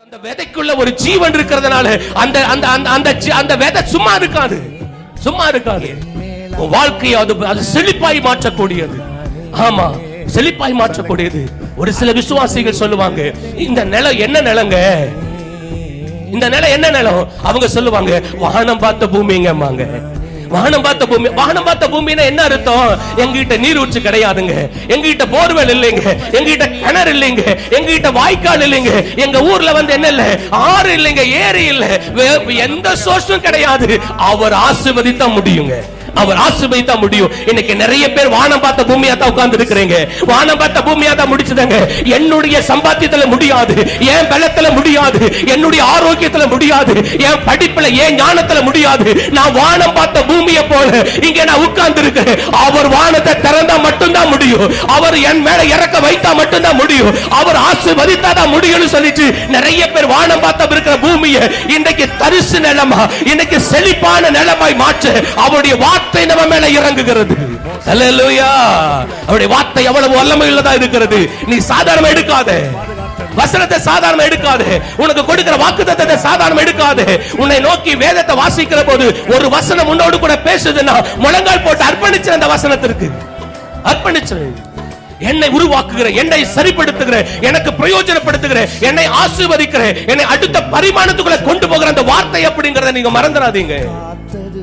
அந்த விதைக்குள்ள ஒரு ஜீவன் இருக்கிறதுனால அந்த அந்த அந்த அந்த விதை சும்மா இருக்காது, சும்மா இருக்காது. வாழ்க்கையை அது செழிப்பாய் மாற்றக்கூடியது. ஆமா, செழிப்பாய் மாற்றக்கூடியது. ஒரு சில விசுவாசிகள் சொல்லுவாங்க, இந்த நிலம் என்ன நிலங்க, இந்த நிலம் என்ன நிலம்? அவங்க சொல்லுவாங்க, வானம் பார்த்த பூமிங்கம்மாங்க. வானம் பார்த்த பூமி. வானம் பார்த்த பூமின்னா என்ன அர்த்தம்? எங்கிட்ட நீரூற்று கிடையாதுங்க, எங்கிட்ட போர்வெல் இல்லைங்க, எங்கிட்ட கிணறு இல்லைங்க, எங்கிட்ட வாய்க்கால் இல்லைங்க, எங்க ஊர்ல என்ன இல்ல, ஆறு இல்லைங்க, ஏரி இல்ல, எந்த சோர்ஸும் கிடையாது. அவர் ஆசீர்வதித்தா முடியுங்க, அவர் ஆசீர்வதித்தா முடியும். இன்னைக்கு நிறைய பேர் வானம் பார்த்த பூமியா தான் உட்கார்ந்து இருக்கிறீங்க, வானம் பார்த்த பூமியா தான் முடிச்சதாங்க. என்னுடைய சம்பாத்தியத்துல முடியாது, என் பலத்துல முடியாது, என்னுடைய ஆரோக்கியத்துல முடியாது, என் படிப்புல என் ஞானத்துல முடியாது. நான் வானம் பார்த்த பூமியை போல இங்க நான் உட்கார்ந்து இருக்கிறேன். அவர் வானத்தை திறந்தா மட்டும்தான் முடியும், அவர் என் மேல இறக்க வைத்தா மட்டும்தான் முடியும், அவர் ஆசீர்வதித்தா தான் முடியும்னு சொல்லிட்டு நிறைய பேர் வானம் பார்த்த இருக்கிற பூமியை இன்றைக்கு தரிசு நிலமா, இன்னைக்கு செழிப்பான நிலமாய் மாற்ற அவருடைய வார்த்தை நம்ம மேல இறங்குகிறது. அல்லேலூயா. அவருடைய வார்த்தை எவ்வளவு வல்லமை உள்ளதா இருக்கிறது. நீ சாதாரண எடுக்காத, வசனத்தை சாதாரண எடுக்காதே, உனக்கு கொடுக்கிற வாக்குத்தத்தத்தை சாதாரண எடுக்காதே. உன்னை நோக்கி வேதத்தை வாசிக்கிற போது ஒரு வசனம் உன்னோடு கூட பேசுதுன்னா முழங்கால் போட்டு அர்ப்பணிச்சு அந்த வசனத்திற்கு அர்ப்பணிச்சு. என்னை உருவாக்குகிற, என்னை சரிப்படுத்துகிற, எனக்கு பிரயோஜனப்படுத்துகிற, என்னை ஆசீர்வதிக்கிற, என்னை அடுத்த பரிமாணத்துக்குள்ள கொண்டு போகிற அந்த வார்த்தை அப்படிங்கறத நீங்க மறந்துடாதீங்க.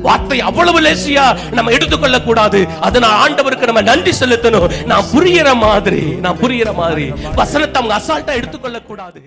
வார்த்தை அவ்வளவு லேசியா நம்ம எடுத்துக்கொள்ள கூடாது. அதனால ஆண்டவருக்கு நம்ம நன்றி செலுத்தணும். நான் புரியிற மாதிரி வசனத்தை அவங்க அசால்ட்டா எடுத்துக்கொள்ள கூடாது.